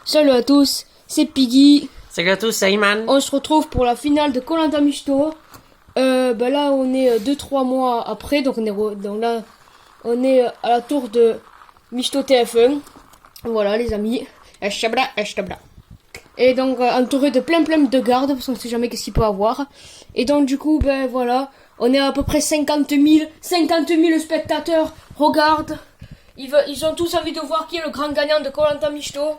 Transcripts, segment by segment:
Salut à tous, c'est Piggy. Salut à tous, c'est Iman. On se retrouve pour la finale de Koh-Lanta Mishto. Là, on est 2-3 mois après, donc là, on est à la tour de Mishto TF1. Voilà, les amis. Ashtabla, ashtabla. Et donc, entouré de plein de gardes, parce qu'on ne sait jamais qu'est-ce qu'il peut avoir. Et donc, du coup, voilà, on est à peu près 50 000 spectateurs. Regarde, ils ont tous envie de voir qui est le grand gagnant de Koh-Lanta Mishto.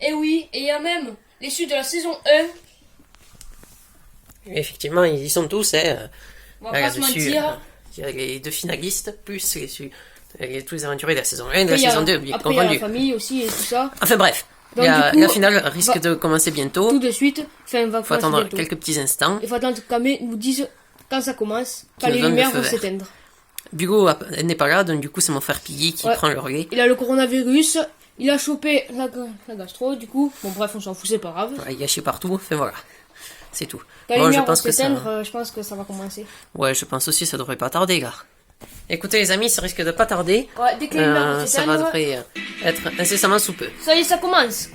Et oui, et il y a même les suites de la saison 1. Effectivement, ils y sont tous. On va pas se mentir. Il y a les deux finalistes, plus tous les aventuriers de la saison 1 et de la Après, saison 2, bien après, il y a la confondu. famille aussi et tout ça. Enfin bref, Donc, la du coup, finale risque de commencer bientôt. Tout de suite. Enfin, Il faut attendre quelques petits instants. Il faut attendre qu'Amé nous dise quand ça commence, quand Qui les nous donne le lumières feu vont vert. s'éteindre. Bugo n'est pas là, donc du coup c'est mon frère Piggy qui prend le relais. Il a le coronavirus, il a chopé la gastro, du coup. Bon, bref, on s'en fout, c'est pas grave. Ouais, il est gâché partout, enfin voilà. C'est tout. Quand les Bon, je lumières vont pense que s'éteindre, je pense que ça va commencer. Ouais, je pense aussi que ça devrait pas tarder, là. Écoutez les amis, ça risque de pas tarder. Ouais, dès que les lumières vont Ça va s'éteindre, devrait être incessamment sous peu. ça y est, ça commence.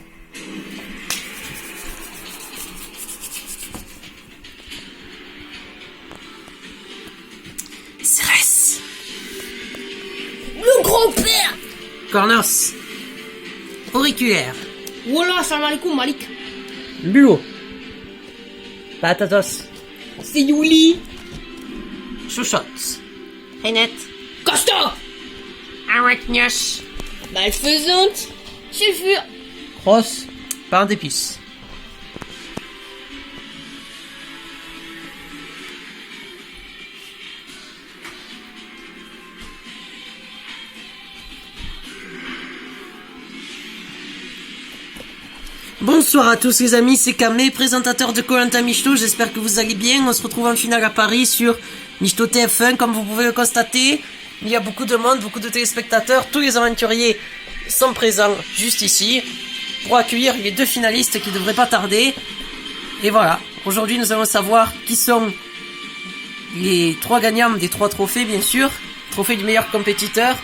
Cérès, Le grand-père. Cornos, auriculaire, Voilà, salam alaikum, Malik. Bulo, Patatos, C'est Yuli. Chouchotte, Renette, Costa. Arachnios, Malfaisante. Sulfure. Cross, pain d'épices. Bonsoir à tous les amis, c'est Kamé, présentateur de Koh-Lanta Mishto, j'espère que vous allez bien. On se retrouve en finale à Paris sur Mishto TF1, comme vous pouvez le constater. Il y a beaucoup de monde, beaucoup de téléspectateurs, tous les aventuriers sont présents juste ici pour accueillir les deux finalistes qui devraient pas tarder. Et voilà, aujourd'hui nous allons savoir qui sont les trois gagnants des trois trophées bien sûr. Trophée du meilleur compétiteur,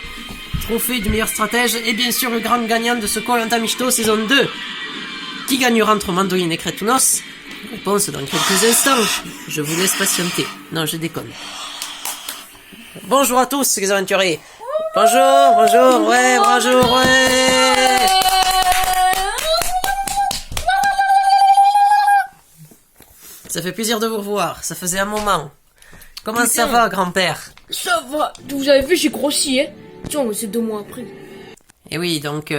trophée du meilleur stratège et bien sûr le grand gagnant de ce Koh-Lanta Mishto saison 2. Qui gagnera entre Mandoline et Crétounos? Réponse dans quelques instants. Je vous laisse patienter. Non, je déconne. Bonjour à tous les aventuriers. Bonjour, bonjour, ouais, bonjour, ouais. Ça fait plaisir de vous revoir. Ça faisait un moment. Comment ça va, grand-père? Ça va. Vous avez vu, j'ai grossi, hein. Tiens, c'est 2 mois après. Et oui, donc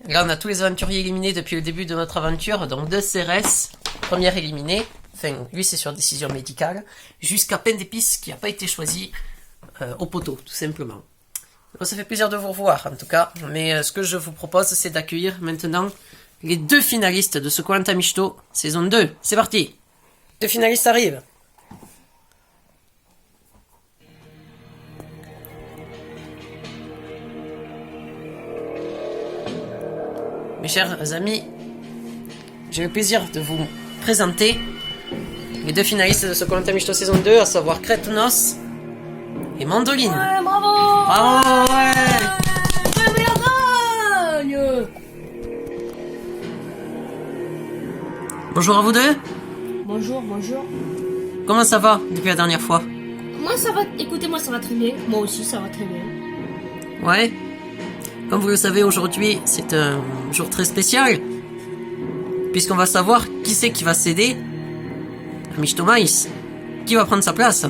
là on a tous les aventuriers éliminés depuis le début de notre aventure. Donc de Cérès, première éliminée. Enfin, lui c'est sur décision médicale. Jusqu'à Pain d'épices qui n'a pas été choisi au poteau, tout simplement. Donc, ça fait plaisir de vous revoir en tout cas. Mais ce que je vous propose c'est d'accueillir maintenant les deux finalistes de ce Koh-Lanta Mishto saison 2. C'est parti. Deux finalistes arrivent. Mes chers amis, j'ai le plaisir de vous présenter les deux finalistes de ce Koh-Lanta Mishto saison 2, à savoir Crétounos et Mandoline. Ouais, bravo. Bravo, ouais. Ouais, mais la gagne. Bonjour à vous deux. Bonjour, bonjour. Comment ça va depuis la dernière fois? Moi, ça va. Écoutez, moi, ça va très bien. Moi aussi, ça va très bien. Ouais. Comme vous le savez, aujourd'hui, c'est un jour très spécial, puisqu'on va savoir qui c'est qui va céder à Mishto Maïs. Qui va prendre sa place?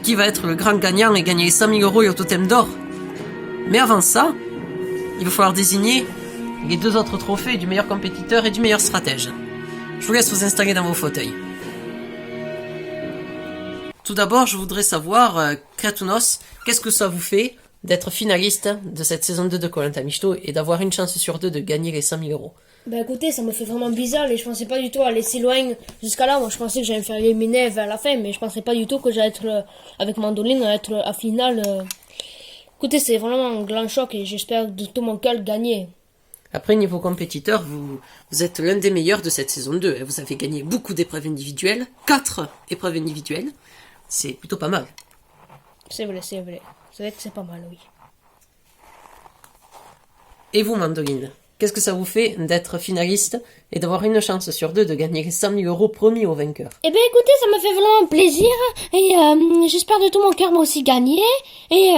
Qui va être le grand gagnant et gagner les 100 000 € et au totem d'or? Mais avant ça, il va falloir désigner les deux autres trophées du meilleur compétiteur et du meilleur stratège. Je vous laisse vous installer dans vos fauteuils. Tout d'abord, je voudrais savoir, Crétounos, qu'est-ce que ça vous fait d'être finaliste de cette saison 2 de Koh-Lanta Mishto et d'avoir une chance sur deux de gagner les 100 000 €? Bah écoutez, ça me fait vraiment bizarre et je pensais pas du tout aller si loin jusqu'à là. Moi je pensais que j'allais me faire éliminer vers la fin, mais je pensais pas du tout que j'allais être avec Mandoline, être à finale. Écoutez, c'est vraiment un grand choc et j'espère de tout mon cœur gagner. Après, niveau compétiteur, vous êtes l'un des meilleurs de cette saison 2. Vous avez gagné beaucoup d'épreuves individuelles, 4 épreuves individuelles. C'est plutôt pas mal. C'est vrai, c'est vrai. C'est vrai que c'est pas mal, oui. Et vous, Mandoline, qu'est-ce que ça vous fait d'être finaliste et d'avoir une chance sur 2 de gagner les 100 000 euros promis au vainqueur? Eh ben écoutez, ça me fait vraiment plaisir et j'espère de tout mon cœur moi aussi gagner et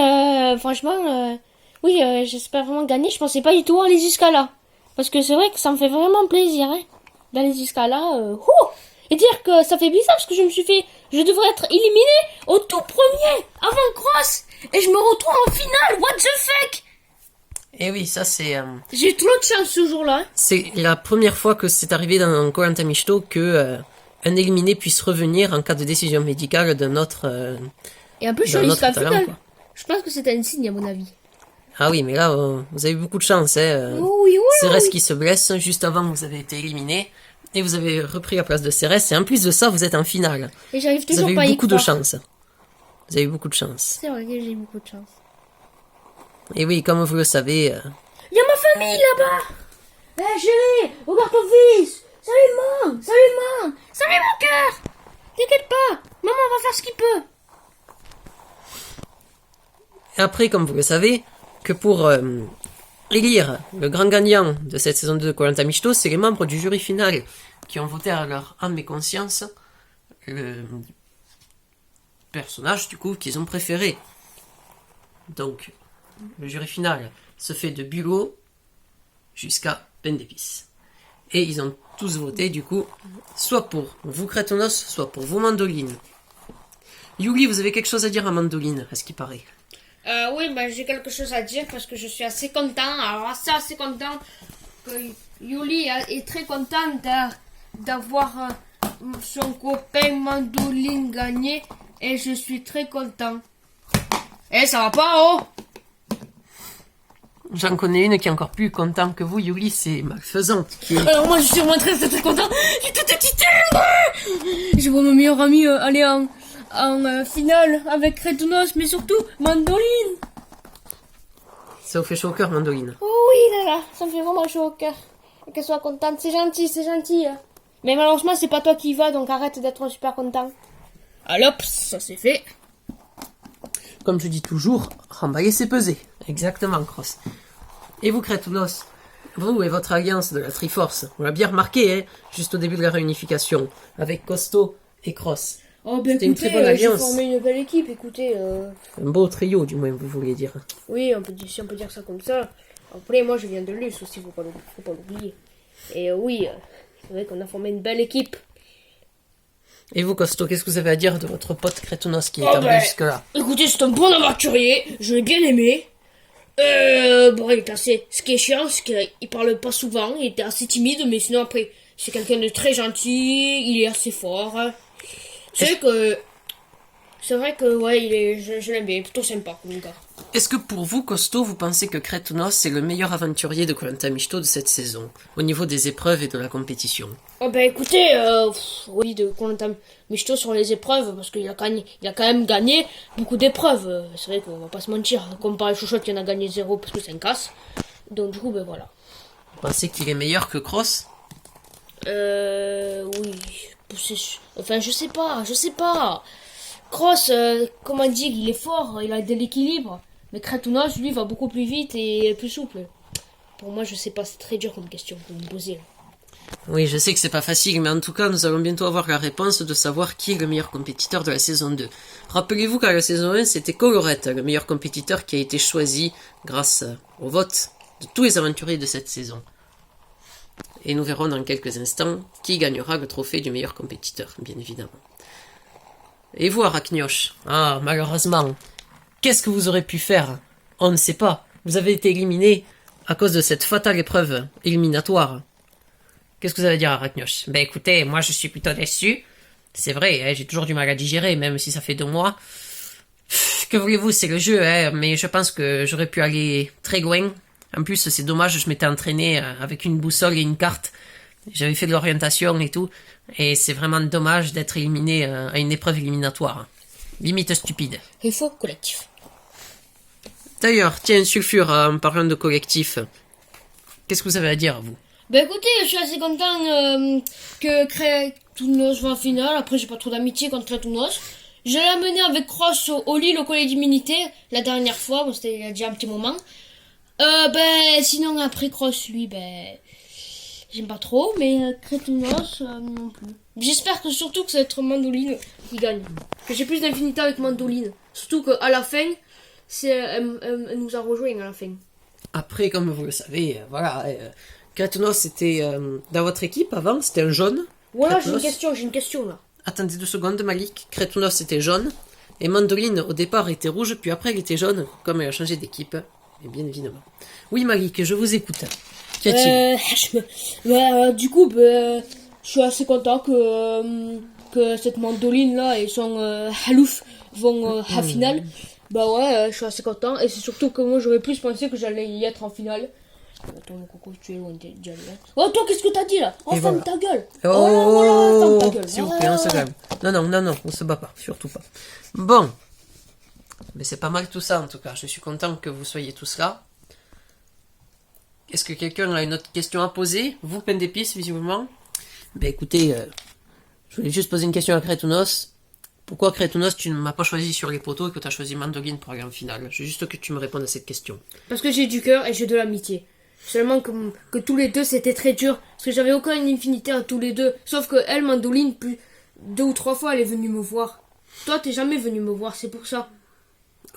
franchement, oui, j'espère vraiment gagner. Je pensais pas du tout aller jusqu'à là parce que c'est vrai que ça me fait vraiment plaisir d'aller jusqu'à là. Et dire que ça fait bizarre parce que je devrais être éliminé au tout premier avant Cross et je me retrouve en finale. What the fuck? Et oui, ça c'est... J'ai eu trop de chance ce jour-là. C'est la première fois que c'est arrivé dans Koh-Lanta Mishito que un éliminé puisse revenir en cas de décision médicale d'un autre Et en plus, je suis allée jusqu'à la finale. Je pense que c'était un signe, à mon avis. Ah oui, mais là, vous avez eu beaucoup de chance. Oui. Cérès qui se blesse, juste avant vous avez été éliminé, et vous avez repris la place de Cérès, et en plus de ça, vous êtes en finale. Et j'arrive Vous toujours avez pas à eu y beaucoup de croire. chance. Vous avez eu beaucoup de chance. C'est vrai que j'ai eu beaucoup de chance. Et oui, comme vous le savez... Il y a ma famille là-bas. Eh chérie, regarde ton fils. Salut maman. Salut mon cœur. T'inquiète pas, maman va faire ce qu'il peut. Et après, comme vous le savez, que pour élire le grand gagnant de cette saison 2 de Koh-Lanta Mishito, c'est les membres du jury final qui ont voté à leur âme et conscience le personnage, du coup, qu'ils ont préféré. Donc, le jury final se fait de Bureau jusqu'à Pain d'épices. Et ils ont tous voté, du coup, soit pour vous Crétonos, soit pour vous Mandoline. Yuli, vous avez quelque chose à dire à Mandoline, à ce qui paraît? Oui, j'ai quelque chose à dire parce que je suis assez content. Alors assez content que Yuli est très contente d'avoir son copain Mandoline gagné et je suis très content. Eh, ça va pas, oh? J'en connais une qui est encore plus contente que vous, Yuli, c'est Malfaisante. Qui est... Alors moi je suis vraiment très content. J'ai tout excité. Je vois mon meilleur ami aller en finale avec Crétonos, mais surtout Mandoline. Ça vous fait chaud au cœur, Mandoline? Oh oui là, ça me fait vraiment chaud au cœur. Qu'elle soit contente, c'est gentil. Mais malheureusement c'est pas toi qui y vas, donc arrête d'être super content. Alors ça c'est fait. Comme je dis toujours, remballer c'est peser. Exactement, Cross. Et vous, Crétonos, vous et votre alliance de la Triforce, on l'a bien remarqué, juste au début de la réunification, avec Costo et Cross. Oh ben C'était une écoutez, très bonne j'ai alliance. formé une belle équipe, écoutez. Un beau trio, du moins, vous vouliez dire. Oui, si on peut dire ça comme ça. Après, moi je viens de Luce aussi, faut pas l'oublier. Et oui, c'est vrai qu'on a formé une belle équipe. Et vous, Costo, qu'est-ce que vous avez à dire de votre pote Crétonos qui est arrivé jusque-là? Écoutez, c'est un bon aventurier, je l'ai bien aimé. Bon, il est assez... Ce qui est chiant, c'est qu'il parle pas souvent, il était assez timide, mais sinon après, c'est quelqu'un de très gentil, il est assez fort. C'est vrai que ouais, je l'aime bien, plutôt sympa comme gars. Est-ce que pour vous, Costo, vous pensez que Crétonos est le meilleur aventurier de Koh-Lanta Mishito de cette saison, au niveau des épreuves et de la compétition? Oh ben écoutez, oui, de Koh-Lanta Mishito sur les épreuves, parce qu'il a quand même gagné beaucoup d'épreuves. C'est vrai qu'on va pas se mentir, comparé à Chouchotte qui en a gagné 0 parce que c'est un casse. Donc du coup, ben voilà. Vous pensez qu'il est meilleur que Cross? Oui. Enfin, je sais pas. Cross, comment dire, il est fort, il a de l'équilibre. Mais Crétonos, lui, va beaucoup plus vite et est plus souple. Pour moi, je sais pas, c'est très dur comme question que vous me posez. Oui, je sais que c'est pas facile, mais en tout cas, nous allons bientôt avoir la réponse de savoir qui est le meilleur compétiteur de la saison 2. Rappelez-vous qu'à la saison 1, c'était Colorette, le meilleur compétiteur qui a été choisi grâce au vote de tous les aventuriers de cette saison. Et nous verrons dans quelques instants qui gagnera le trophée du meilleur compétiteur, bien évidemment. Et vous, Arachnoche? Ah, malheureusement. Qu'est-ce que vous aurez pu faire? On ne sait pas. Vous avez été éliminé à cause de cette fatale épreuve éliminatoire. Qu'est-ce que vous allez dire, Arachnoche? Ben écoutez, moi je suis plutôt déçu. C'est vrai, j'ai toujours du mal à digérer, même si ça fait 2 mois. Que voulez-vous, c'est le jeu, mais je pense que j'aurais pu aller très loin. En plus, c'est dommage, je m'étais entraîné avec une boussole et une carte. J'avais fait de l'orientation et tout. Et c'est vraiment dommage d'être éliminé à une épreuve éliminatoire. Limite stupide. Il faut collectif. D'ailleurs, tiens, Sulfure, en parlant de collectif, qu'est-ce que vous avez à dire, vous? Ben écoutez, je suis assez content que Crétonos va en finale. Après, j'ai pas trop d'amitié contre Crétonos. Je l'ai amené avec Cross au lit, au collet d'immunité, la dernière fois. Bon, c'était il y a déjà un petit moment. Sinon, après Cross, lui, j'aime pas trop, mais Crétinos, non plus. J'espère que surtout que ça va être Mandoline qui gagne. Que j'ai plus d'infinité avec Mandoline. Surtout qu'à la fin, elle nous a rejoint à la fin. Après, comme vous le savez, voilà, Kretonos c'était dans votre équipe avant, c'était un jaune. Voilà, Kretonos. j'ai une question là. Attendez 2 secondes, Malik. Kretonos c'était jaune. Et Mandoline, au départ, était rouge, puis après, elle était jaune, comme elle a changé d'équipe. Et bien évidemment. Oui, Malik, je vous écoute. Qu'y a-t-il? Du coup, je suis assez content que cette Mandoline là et son Halouf vont à finale. Bah ouais, je suis assez content. Et c'est surtout que moi j'aurais plus pensé que j'allais y être en finale. Attends, mon coco, tu es loin d'y aller. Oh, toi, qu'est-ce que t'as dit là? Oh, Et ferme voilà. ta gueule! Oh, ferme ta gueule! s'il vous plaît, on se calme. Non, on se bat pas, surtout pas. Bon. Mais c'est pas mal tout ça en tout cas. Je suis content que vous soyez tous là. Est-ce que quelqu'un a une autre question à poser? Vous, peine d'épices, visiblement. Ben écoutez, je voulais juste poser une question à Kretonos. Pourquoi Kretonos, tu ne m'as pas choisi sur les poteaux et que tu as choisi Mandoline pour aller en finale? Je veux juste que tu me répondes à cette question. Parce que j'ai du cœur et j'ai de l'amitié. Seulement que tous les deux c'était très dur. Parce que j'avais aucune infinité à tous les deux. Sauf que elle, Mandoline, plus 2 ou 3 fois elle est venue me voir. Toi, t'es jamais venu me voir, c'est pour ça.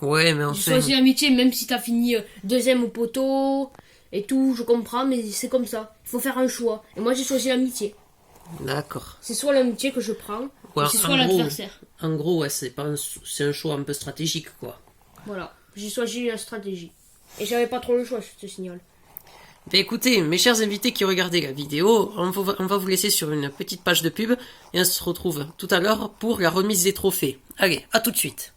Ouais, mais J'ai enfin... choisi l'amitié, même si t'as fini deuxième au poteau et tout, je comprends, mais c'est comme ça. Il faut faire un choix. Et moi j'ai choisi l'amitié. D'accord. C'est soit l'amitié que je prends, Ouais, ou c'est soit en gros- l'adversaire. En gros, ouais, c'est un choix un peu stratégique, quoi. Voilà, j'ai choisi la stratégie. Et j'avais pas trop le choix, je te signale. Ben écoutez, mes chers invités qui regardez la vidéo, on va vous laisser sur une petite page de pub et on se retrouve tout à l'heure pour la remise des trophées. Allez, à tout de suite.